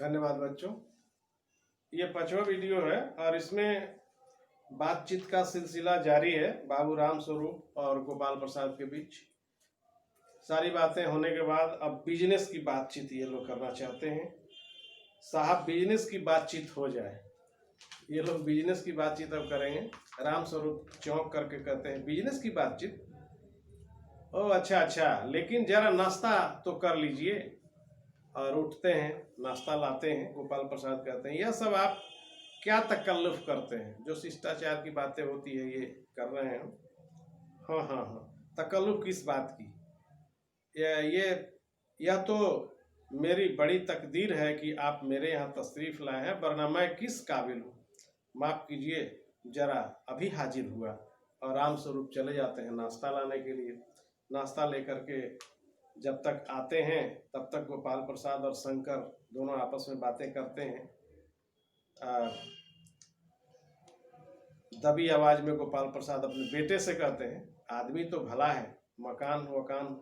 धन्यवाद बच्चों। ये 5वां वीडियो है और इसमें बातचीत का सिलसिला जारी है बाबू राम स्वरूप और गोपाल प्रसाद के बीच। सारी बातें होने के बाद अब बिजनेस की बातचीत ये लोग करना चाहते हैं। साहब बिजनेस की बातचीत हो जाए, ये लोग बिजनेस की बातचीत अब करेंगे। राम स्वरूप चौंक करके कहते हैं बिजनेस की बातचीत? ओ अच्छा, लेकिन जरा नाश्ता तो कर लीजिए। और उठते हैं, नाश्ता लाते हैं। गोपाल प्रसाद कहते हैं यह सब आप क्या तकल्लुफ करते हैं, जो शिष्टाचार की बातें होती है ये कर रहे हैं। हाँ, तकल्लुफ किस बात की? यह तो मेरी बड़ी तकदीर है कि आप मेरे यहाँ तशरीफ लाए हैं, वरना मैं किस काबिल हूँ। माफ़ कीजिए, जरा अभी हाजिर हुआ। और राम स्वरूप चले जाते हैं नाश्ता लाने के लिए। नाश्ता लेकर के जब तक आते हैं तब तक गोपाल प्रसाद और शंकर दोनों आपस में बातें करते हैं। दबी आवाज में गोपाल प्रसाद अपने बेटे से कहते हैं आदमी तो भला है, मकान वकान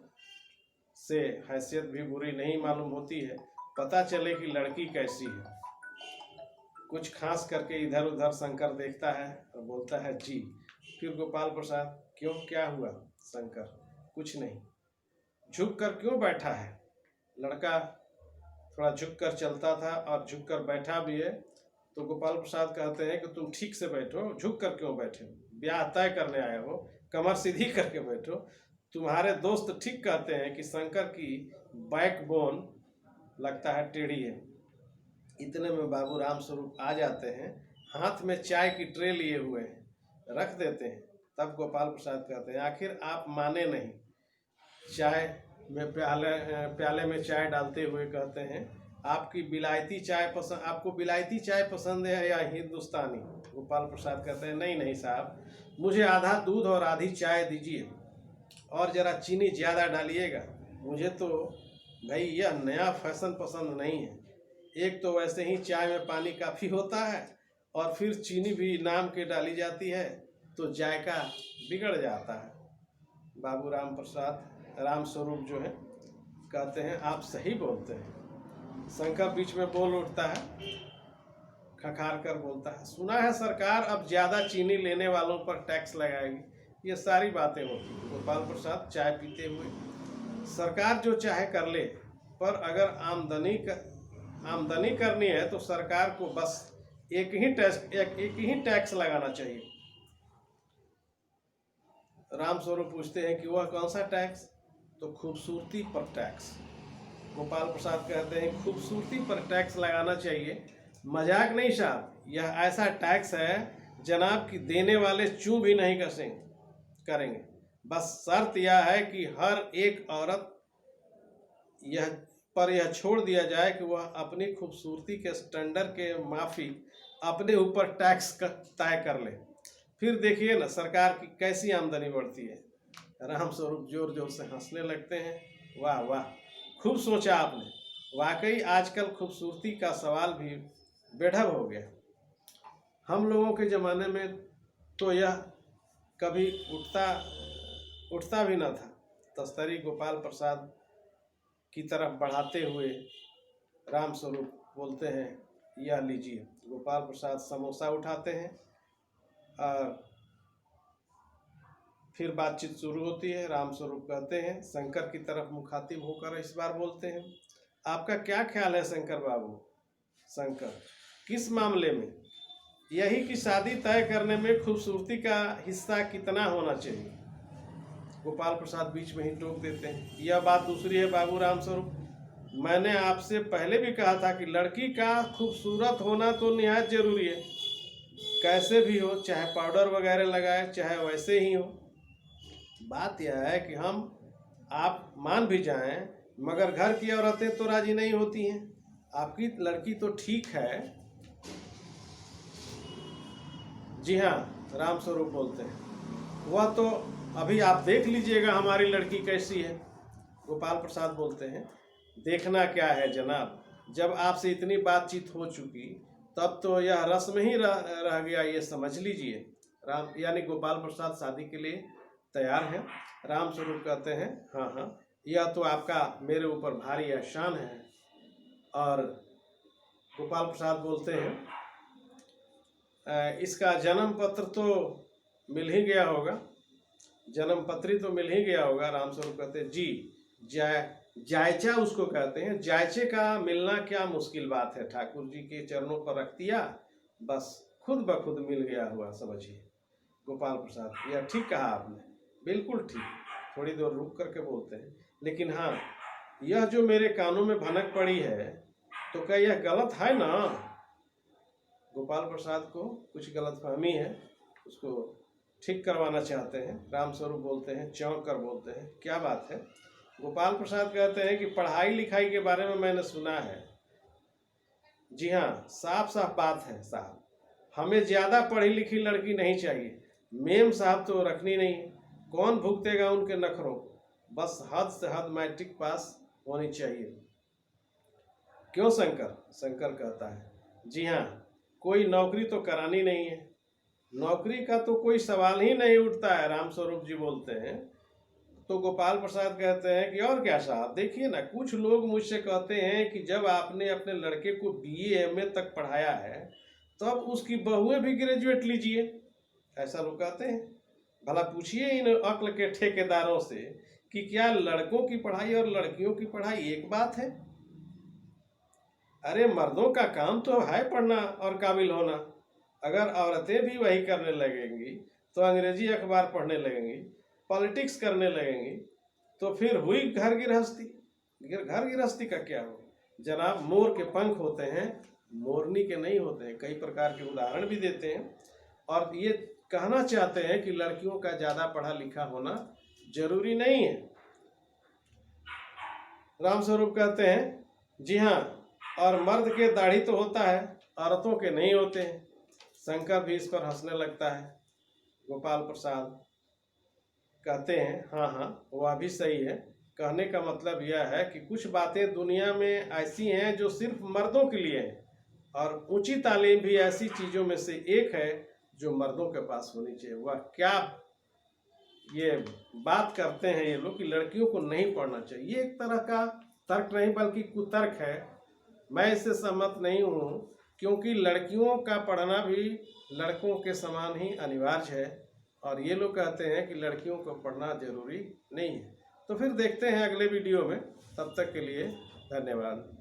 से हैसियत भी बुरी नहीं मालूम होती है, पता चले कि लड़की कैसी है। कुछ खास करके इधर उधर शंकर देखता है और बोलता है जी। फिर गोपाल प्रसाद क्यों, क्या हुआ? शंकर कुछ नहीं। झुक कर क्यों बैठा है? लड़का थोड़ा झुक कर चलता था और झुक कर बैठा भी है। तो गोपाल प्रसाद कहते हैं कि तुम ठीक से बैठो, झुक कर क्यों बैठे हो? ब्याह तय करने आए हो, कमर सीधी करके बैठो। तुम्हारे दोस्त ठीक कहते हैं कि शंकर की बैकबोन लगता है टेढ़ी है। इतने में बाबू राम स्वरूप आ जाते हैं, हाथ में चाय की ट्रे लिए हुए हैं, रख देते हैं। तब गोपाल प्रसाद कहते हैं आखिर आप माने नहीं। चाय में प्याले में चाय डालते हुए कहते हैं आपको बिलायती चाय पसंद है या हिंदुस्तानी? गोपाल प्रसाद कहते हैं नहीं साहब, मुझे आधा दूध और आधी चाय दीजिए और ज़रा चीनी ज़्यादा डालिएगा। मुझे तो भाई यह नया फैशन पसंद नहीं है। एक तो वैसे ही चाय में पानी काफ़ी होता है और फिर चीनी भी नाम के डाली जाती है तो जायका बिगड़ जाता है। बाबू राम स्वरूप जो है कहते हैं आप सही बोलते हैं। शंकर बीच में बोल उठता है, खखार कर बोलता है सुना है सरकार अब ज़्यादा चीनी लेने वालों पर टैक्स लगाएगी। ये सारी बातें होती हैं। गोपाल प्रसाद चाय पीते हुए सरकार जो चाहे कर ले, पर अगर आमदनी करनी है तो सरकार को बस एक ही टैक्स लगाना चाहिए। राम स्वरूप पूछते हैं कि वह कौन सा टैक्स? तो खूबसूरती पर टैक्स। गोपाल प्रसाद कहते हैं खूबसूरती पर टैक्स लगाना चाहिए? मजाक नहीं साहब, यह ऐसा टैक्स है जनाब कि देने वाले चूं भी नहीं करेंगे। बस शर्त यह है कि हर एक औरत यह छोड़ दिया जाए कि वह अपनी खूबसूरती के स्टैंडर्ड के माफिक अपने ऊपर टैक्स तय कर ले। फिर देखिए ना सरकार की कैसी आमदनी बढ़ती है। राम स्वरूप जोर जोर से हंसने लगते हैं। वाह, खूब सोचा आपने। वाकई आजकल खूबसूरती का सवाल भी बेढब हो गया। हम लोगों के ज़माने में तो यह कभी उठता भी न था। तस्तरी गोपाल प्रसाद की तरफ बढ़ाते हुए राम स्वरूप बोलते हैं यह लीजिए। गोपाल प्रसाद समोसा उठाते हैं और फिर बातचीत शुरू होती है। राम स्वरूप कहते हैं शंकर की तरफ मुखातिब होकर इस बार बोलते हैं आपका क्या ख्याल है शंकर बाबू? शंकर किस मामले में? यही कि शादी तय करने में खूबसूरती का हिस्सा कितना होना चाहिए? गोपाल प्रसाद बीच में ही टोक देते हैं यह बात दूसरी है बाबू राम स्वरूप, मैंने आपसे पहले भी कहा था कि लड़की का खूबसूरत होना तो निहायत जरूरी है। कैसे भी हो, चाहे पाउडर वगैरह लगाए चाहे वैसे ही हो। बात यह है कि आप मान भी जाएं मगर घर की औरतें तो राजी नहीं होती हैं। आपकी लड़की तो ठीक है। जी हाँ, राम स्वरूप बोलते हैं वह तो अभी आप देख लीजिएगा हमारी लड़की कैसी है। गोपाल प्रसाद बोलते हैं देखना क्या है जनाब, जब आपसे इतनी बातचीत हो चुकी तब तो यह रस्म ही रह गया, ये समझ लीजिए। राम यानी गोपाल प्रसाद शादी के लिए तैयार हैं। राम स्वरूप कहते हैं हाँ, यह तो आपका मेरे ऊपर भारी एहसान है और गोपाल प्रसाद बोलते हैं, इसका जन्म पत्र तो मिल ही गया होगा, जन्म पत्री तो मिल ही गया होगा। रामस्वरूप कहते हैं जी, जायचा उसको कहते हैं, जायचे का मिलना क्या मुश्किल बात है, ठाकुर जी के चरणों पर रख दिया, बस खुद ब खुद मिल गया हुआ समझिए। गोपाल प्रसाद, यह ठीक कहा आपने, बिल्कुल ठीक। थोड़ी देर रुक करके बोलते हैं, लेकिन हाँ, यह जो मेरे कानों में भनक पड़ी है तो क्या यह गलत है ना? गोपाल प्रसाद को कुछ गलतफहमी है, उसको ठीक करवाना चाहते हैं। रामस्वरूप बोलते हैं, चौंक कर बोलते हैं, क्या बात है? गोपाल प्रसाद कहते हैं कि पढ़ाई लिखाई के बारे में मैंने सुना है। जी हाँ, साफ साफ बात है साहब, हमें ज़्यादा पढ़ी लिखी लड़की नहीं चाहिए, मेम साहब तो रखनी नहीं है, कौन भुगतेगा उनके नखरों, बस हद से हद मैट्रिक पास होनी चाहिए। क्यों शंकर? शंकर कहता है, जी हाँ, कोई नौकरी तो करानी नहीं है, नौकरी का तो कोई सवाल ही नहीं उठता है। रामस्वरूप जी बोलते हैं। तो गोपाल प्रसाद कहते हैं कि और क्या साहब, देखिए ना, कुछ लोग मुझसे कहते हैं कि जब आपने अपने लड़के को BA MA तक पढ़ाया है तो अब उसकी बहुएं भी ग्रेजुएट लीजिए, ऐसा लोग कहते हैं। भला पूछिए इन अक्ल के ठेकेदारों से कि क्या लड़कों की पढ़ाई और लड़कियों की पढ़ाई एक बात है? अरे मर्दों का काम तो है पढ़ना और काबिल होना, अगर औरतें भी वही करने लगेंगी तो अंग्रेजी अखबार पढ़ने लगेंगी, पॉलिटिक्स करने लगेंगी, तो फिर हुई घर गृहस्थी। घर गृहस्थी का क्या हो जनाब? मोर के पंख होते हैं, मोरनी के नहीं होते हैं। कई प्रकार के उदाहरण भी देते हैं और ये कहना चाहते हैं कि लड़कियों का ज़्यादा पढ़ा लिखा होना जरूरी नहीं है। रामस्वरूप कहते हैं, जी हाँ, और मर्द के दाढ़ी तो होता है, औरतों के नहीं होते हैं। शंकर भी इस पर हंसने लगता है। गोपाल प्रसाद कहते हैं, हाँ हाँ, वह भी सही है। कहने का मतलब यह है कि कुछ बातें दुनिया में ऐसी हैं जो सिर्फ मर्दों के लिए हैं, और ऊंची तालीम भी ऐसी चीज़ों में से एक है जो मर्दों के पास होनी चाहिए। वह क्या ये बात करते हैं ये लोग कि लड़कियों को नहीं पढ़ना चाहिए, ये एक तरह का तर्क नहीं बल्कि कुतर्क है। मैं इससे सहमत नहीं हूँ, क्योंकि लड़कियों का पढ़ना भी लड़कों के समान ही अनिवार्य है, और ये लोग कहते हैं कि लड़कियों को पढ़ना जरूरी नहीं है। तो फिर देखते हैं अगले वीडियो में, तब तक के लिए धन्यवाद।